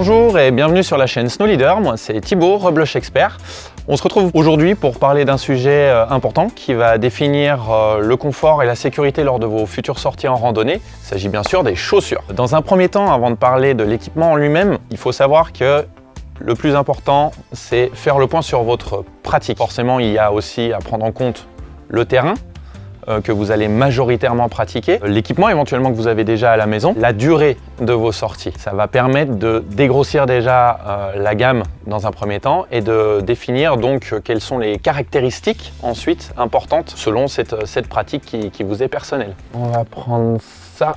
Bonjour et bienvenue sur la chaîne Snow Leader, moi c'est Thibaut, Rebloche Expert. On se retrouve aujourd'hui pour parler d'un sujet important qui va définir le confort et la sécurité lors de vos futures sorties en randonnée. Il s'agit bien sûr des chaussures. Dans un premier temps, avant de parler de l'équipement en lui-même, il faut savoir que le plus important, c'est faire le point sur votre pratique. Forcément, il y a aussi à prendre en compte le terrain que vous allez majoritairement pratiquer, l'équipement éventuellement que vous avez déjà à la maison, la durée de vos sorties. Ça va permettre de dégrossir déjà la gamme dans un premier temps et de définir donc quelles sont les caractéristiques ensuite importantes selon cette pratique qui vous est personnelle. On va prendre ça.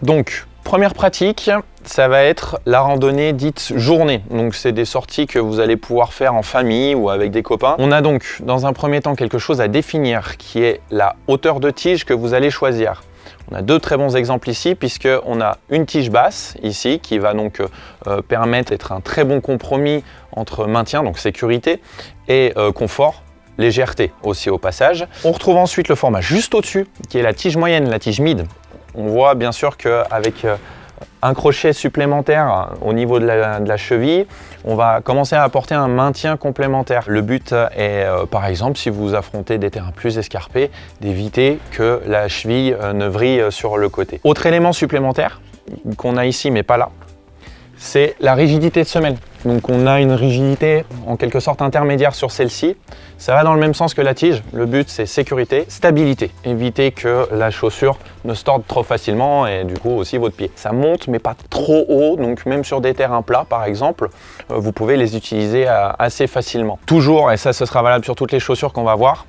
Donc, première pratique, ça va être la randonnée dite journée. Donc c'est des sorties que vous allez pouvoir faire en famille ou avec des copains. On a donc dans un premier temps quelque chose à définir qui est la hauteur de tige que vous allez choisir. On a deux très bons exemples ici puisqu'on a une tige basse ici qui va donc permettre d'être un très bon compromis entre maintien, donc sécurité, et confort. Légèreté aussi au passage. On retrouve ensuite le format juste au-dessus qui est la tige moyenne, la tige mid. On voit bien sûr qu'avec un crochet supplémentaire au niveau de la cheville, on va commencer à apporter un maintien complémentaire. Le but est, par exemple, si vous affrontez des terrains plus escarpés, d'éviter que la cheville ne vrille sur le côté. Autre élément supplémentaire qu'on a ici mais pas là, c'est la rigidité de semelle. Donc on a une rigidité en quelque sorte intermédiaire sur celle-ci. Ça va dans le même sens que la tige. Le but c'est sécurité, stabilité. Éviter que la chaussure ne se torde trop facilement et du coup aussi votre pied. Ça monte mais pas trop haut, donc même sur des terrains plats par exemple, vous pouvez les utiliser assez facilement. Toujours, et ça ce sera valable sur toutes les chaussures qu'on va voir,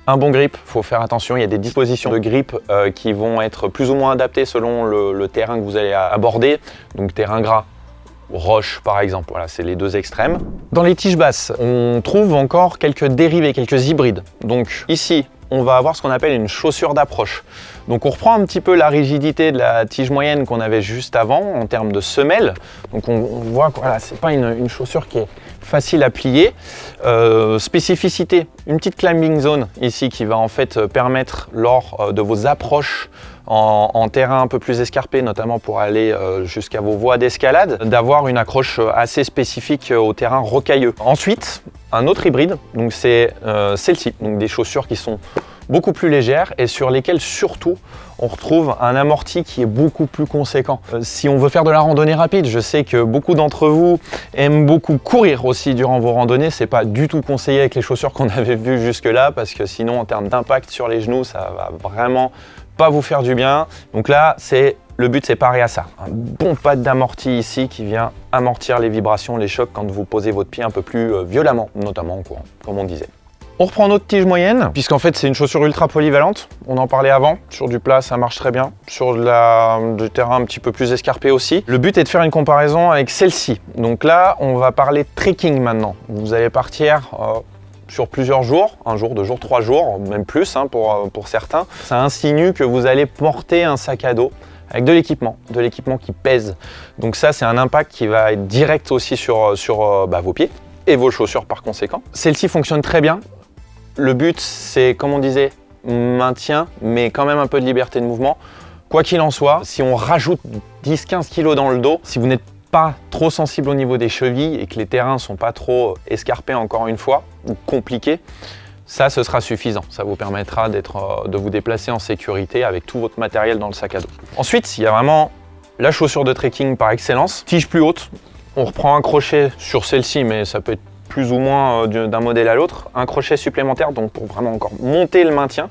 un bon grip, il faut faire attention, il y a des dispositions de grip qui vont être plus ou moins adaptées selon le terrain que vous allez aborder. Donc terrain gras, roche par exemple, voilà, c'est les deux extrêmes. Dans les tiges basses, on trouve encore quelques dérivés, quelques hybrides. Donc ici, on va avoir ce qu'on appelle une chaussure d'approche. Donc on reprend un petit peu la rigidité de la tige moyenne qu'on avait juste avant en termes de semelle. Donc on voit que voilà, c'est pas une chaussure qui est facile à plier. Spécificité, une petite climbing zone ici qui va en fait permettre lors de vos approches en terrain un peu plus escarpé, notamment pour aller jusqu'à vos voies d'escalade, d'avoir une accroche assez spécifique au terrain rocailleux. Ensuite, un autre hybride, donc c'est celle-ci, donc des chaussures qui sont beaucoup plus légères et sur lesquelles surtout on retrouve un amorti qui est beaucoup plus conséquent. Si on veut faire de la randonnée rapide, je sais que beaucoup d'entre vous aiment beaucoup courir aussi durant vos randonnées, c'est pas du tout conseillé avec les chaussures qu'on avait vues jusque là parce que sinon en termes d'impact sur les genoux ça va vraiment pas vous faire du bien. Donc là le but c'est pareil à ça, un bon pad d'amorti ici qui vient amortir les vibrations, les chocs quand vous posez votre pied un peu plus violemment, notamment en courant, comme on disait. On reprend notre tige moyenne, puisqu'en fait c'est une chaussure ultra polyvalente, on en parlait avant, sur du plat ça marche très bien, sur du terrain un petit peu plus escarpé aussi. Le but est de faire une comparaison avec celle-ci. Donc là on va parler trekking maintenant. Vous allez partir sur plusieurs jours, un jour, 2 jours, 3 jours, même plus hein, pour certains. Ça insinue que vous allez porter un sac à dos avec de l'équipement qui pèse. Donc ça c'est un impact qui va être direct aussi sur vos pieds et vos chaussures par conséquent. Celle-ci fonctionne très bien. Le but, c'est, comme on disait, maintien, mais quand même un peu de liberté de mouvement. Quoi qu'il en soit, si on rajoute 10-15 kg dans le dos, si vous n'êtes pas trop sensible au niveau des chevilles et que les terrains ne sont pas trop escarpés encore une fois, ou compliqués, ça, ce sera suffisant. Ça vous permettra de vous déplacer en sécurité avec tout votre matériel dans le sac à dos. Ensuite, il y a vraiment la chaussure de trekking par excellence. Tige plus haute, on reprend un crochet sur celle-ci, mais ça peut être plus ou moins d'un modèle à l'autre, un crochet supplémentaire donc pour vraiment encore monter le maintien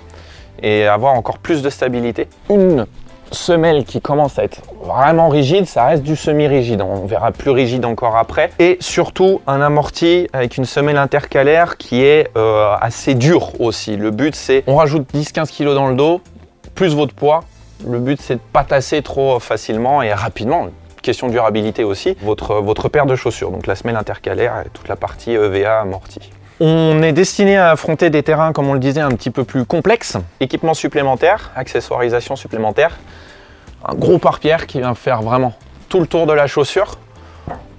et avoir encore plus de stabilité. Une semelle qui commence à être vraiment rigide, ça reste du semi-rigide, on verra plus rigide encore après. Et surtout un amorti avec une semelle intercalaire qui est assez dure aussi. Le but c'est, on rajoute 10-15 kg dans le dos, plus votre poids. Le but c'est de ne pas tasser trop facilement et rapidement. Question de durabilité aussi, votre paire de chaussures, donc la semelle intercalaire et toute la partie EVA amortie. On est destiné à affronter des terrains, comme on le disait, un petit peu plus complexes. Équipement supplémentaire, accessoirisation supplémentaire, un gros pare-pierre qui vient faire vraiment tout le tour de la chaussure.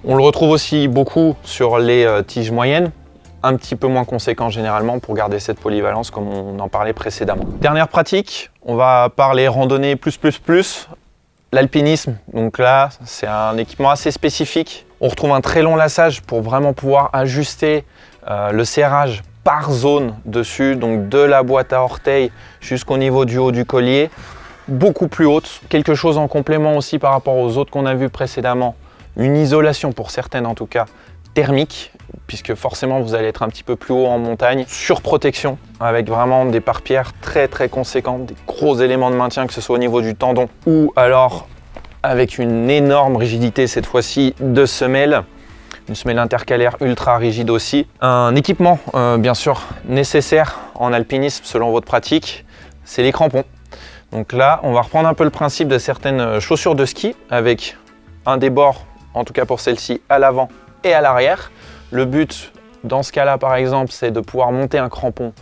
On le retrouve aussi beaucoup sur les tiges moyennes, un petit peu moins conséquent généralement pour garder cette polyvalence comme on en parlait précédemment. Dernière pratique, on va parler randonnée plus. L'alpinisme, donc là c'est un équipement assez spécifique. On retrouve un très long laçage pour vraiment pouvoir ajuster le serrage par zone dessus, donc de la boîte à orteils jusqu'au niveau du haut du collier, beaucoup plus haute. Quelque chose en complément aussi par rapport aux autres qu'on a vus précédemment, une isolation pour certaines en tout cas thermique, puisque forcément vous allez être un petit peu plus haut en montagne, surprotection avec vraiment des pare-pierres très conséquentes, des gros éléments de maintien, que ce soit au niveau du tendon ou alors avec une énorme rigidité cette fois-ci de semelle. Une semelle intercalaire ultra rigide aussi. Un équipement bien sûr nécessaire en alpinisme selon votre pratique, c'est les crampons. Donc là, on va reprendre un peu le principe de certaines chaussures de ski avec un débord, en tout cas pour celle-ci, à l'avant et à l'arrière. Le but dans ce cas-là par exemple, c'est de pouvoir monter un crampon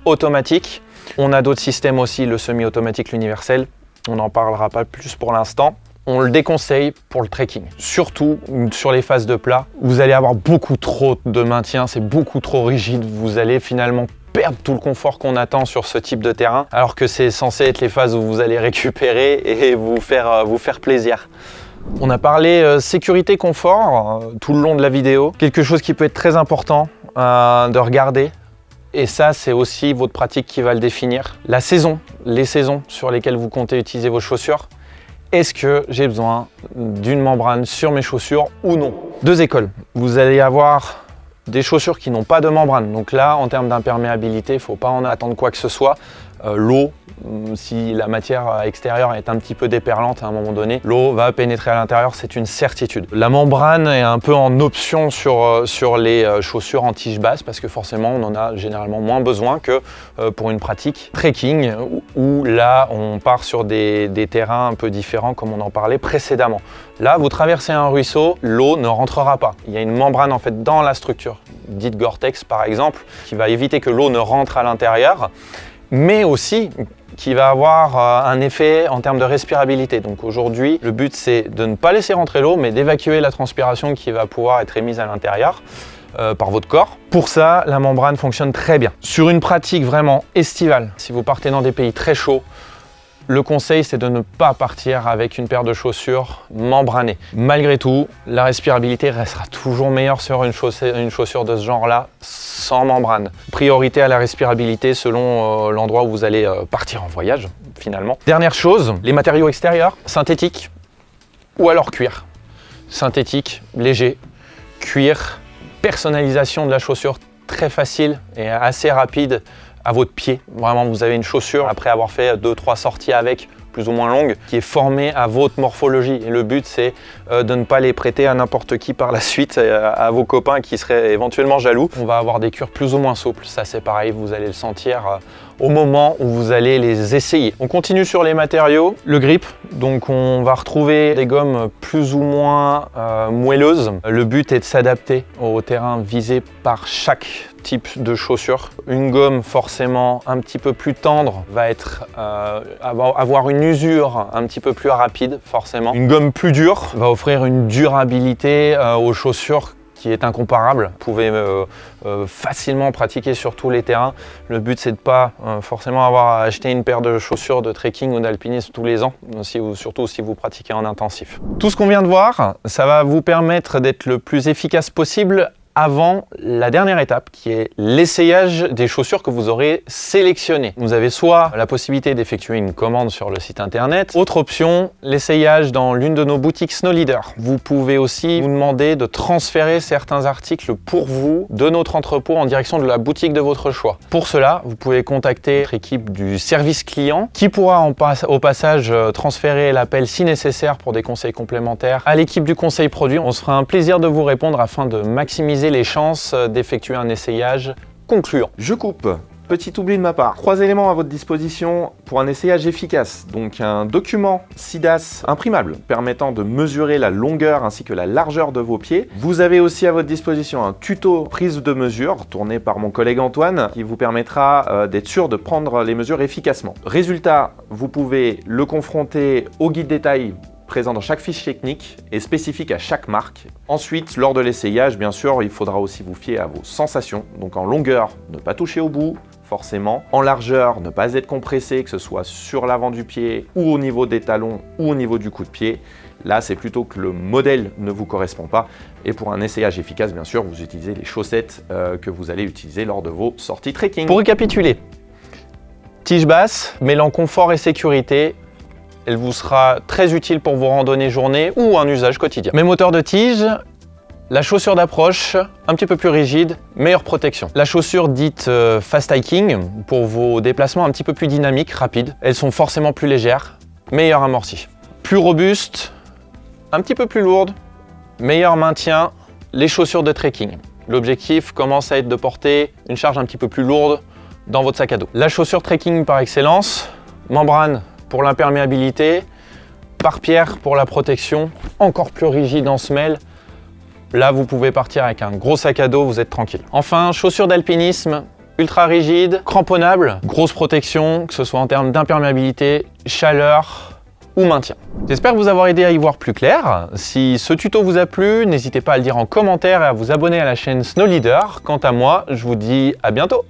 automatique. On a d'autres systèmes aussi, le semi-automatique, l'universel. On n'en parlera pas plus pour l'instant. On le déconseille pour le trekking, surtout sur les phases de plat. Vous allez avoir beaucoup trop de maintien, c'est beaucoup trop rigide. Vous allez finalement perdre tout le confort qu'on attend sur ce type de terrain, alors que c'est censé être les phases où vous allez récupérer et vous faire plaisir. On a parlé sécurité, confort tout le long de la vidéo. Quelque chose qui peut être très important de regarder. Et ça, c'est aussi votre pratique qui va le définir. La saison, les saisons sur lesquelles vous comptez utiliser vos chaussures. Est-ce que j'ai besoin d'une membrane sur mes chaussures ou non? Deux écoles. Vous allez avoir des chaussures qui n'ont pas de membrane. Donc là, en termes d'imperméabilité, il ne faut pas en attendre quoi que ce soit. L'eau, si la matière extérieure est un petit peu déperlante à un moment donné, l'eau va pénétrer à l'intérieur, c'est une certitude. La membrane est un peu en option sur les chaussures en tige basse parce que forcément on en a généralement moins besoin que pour une pratique trekking où là on part sur des terrains un peu différents comme on en parlait précédemment. Là vous traversez un ruisseau, l'eau ne rentrera pas. Il y a une membrane en fait dans la structure, dite Gore-Tex par exemple, qui va éviter que l'eau ne rentre à l'intérieur, mais aussi qui va avoir un effet en termes de respirabilité. Donc aujourd'hui, le but c'est de ne pas laisser rentrer l'eau, mais d'évacuer la transpiration qui va pouvoir être émise à l'intérieur par votre corps. Pour ça, la membrane fonctionne très bien. Sur une pratique vraiment estivale, si vous partez dans des pays très chauds, le conseil, c'est de ne pas partir avec une paire de chaussures membranées. Malgré tout, la respirabilité restera toujours meilleure sur une chaussure de ce genre-là, sans membrane. Priorité à la respirabilité selon l'endroit où vous allez partir en voyage, finalement. Dernière chose, les matériaux extérieurs, synthétiques ou alors cuir. Synthétique, léger, cuir, personnalisation de la chaussure très facile et assez rapide à votre pied. Vraiment, vous avez une chaussure, après avoir fait 2-3 sorties avec, plus ou moins longues, qui est formée à votre morphologie. Et le but, c'est de ne pas les prêter à n'importe qui par la suite, à vos copains qui seraient éventuellement jaloux. On va avoir des cuirs plus ou moins souples. Ça, c'est pareil, vous allez le sentir au moment où vous allez les essayer. On continue sur les matériaux. Le grip, donc on va retrouver des gommes plus ou moins moelleuses. Le but est de s'adapter au terrain visé par chaque type de chaussure. Une gomme forcément un petit peu plus tendre va avoir une usure un petit peu plus rapide forcément. Une gomme plus dure va offrir une durabilité aux chaussures qui est incomparable. Vous pouvez facilement pratiquer sur tous les terrains. Le but, c'est de pas forcément avoir à acheter une paire de chaussures de trekking ou d'alpinisme tous les ans, surtout si vous pratiquez en intensif. Tout ce qu'on vient de voir, ça va vous permettre d'être le plus efficace possible avant la dernière étape qui est l'essayage des chaussures que vous aurez sélectionnées. Vous avez soit la possibilité d'effectuer une commande sur le site internet, autre option, l'essayage dans l'une de nos boutiques Snow Leader. Vous pouvez aussi vous demander de transférer certains articles pour vous de notre entrepôt en direction de la boutique de votre choix. Pour cela, vous pouvez contacter notre équipe du service client qui pourra au passage transférer l'appel si nécessaire pour des conseils complémentaires à l'équipe du conseil produit. On se fera un plaisir de vous répondre afin de maximiser les chances d'effectuer un essayage concluant. Je coupe. Petit oubli de ma part. 3 éléments à votre disposition pour un essayage efficace. Donc un document SIDAS imprimable permettant de mesurer la longueur ainsi que la largeur de vos pieds. Vous avez aussi à votre disposition un tuto prise de mesure tourné par mon collègue Antoine qui vous permettra d'être sûr de prendre les mesures efficacement. Résultat, vous pouvez le confronter au guide détail présent dans chaque fiche technique et spécifique à chaque marque. Ensuite, lors de l'essayage, bien sûr, il faudra aussi vous fier à vos sensations. Donc en longueur, ne pas toucher au bout, forcément. En largeur, ne pas être compressé, que ce soit sur l'avant du pied ou au niveau des talons ou au niveau du coup de pied. Là, c'est plutôt que le modèle ne vous correspond pas. Et pour un essayage efficace, bien sûr, vous utilisez les chaussettes que vous allez utiliser lors de vos sorties trekking. Pour récapituler, tige basse, mêlant confort et sécurité, elle vous sera très utile pour vos randonnées journée ou un usage quotidien. Même hauteur de tige, la chaussure d'approche, un petit peu plus rigide, meilleure protection. La chaussure dite fast hiking, pour vos déplacements un petit peu plus dynamiques, rapides. Elles sont forcément plus légères, meilleure amortie. Plus robuste, un petit peu plus lourde, meilleur maintien, les chaussures de trekking. L'objectif commence à être de porter une charge un petit peu plus lourde dans votre sac à dos. La chaussure trekking par excellence, membrane pour l'imperméabilité, pare-pierre pour la protection, encore plus rigide en semelle. Là, vous pouvez partir avec un gros sac à dos, vous êtes tranquille. Enfin, chaussures d'alpinisme, ultra rigide, cramponnable, grosse protection, que ce soit en termes d'imperméabilité, chaleur ou maintien. J'espère vous avoir aidé à y voir plus clair. Si ce tuto vous a plu, n'hésitez pas à le dire en commentaire et à vous abonner à la chaîne Snow Leader. Quant à moi, je vous dis à bientôt.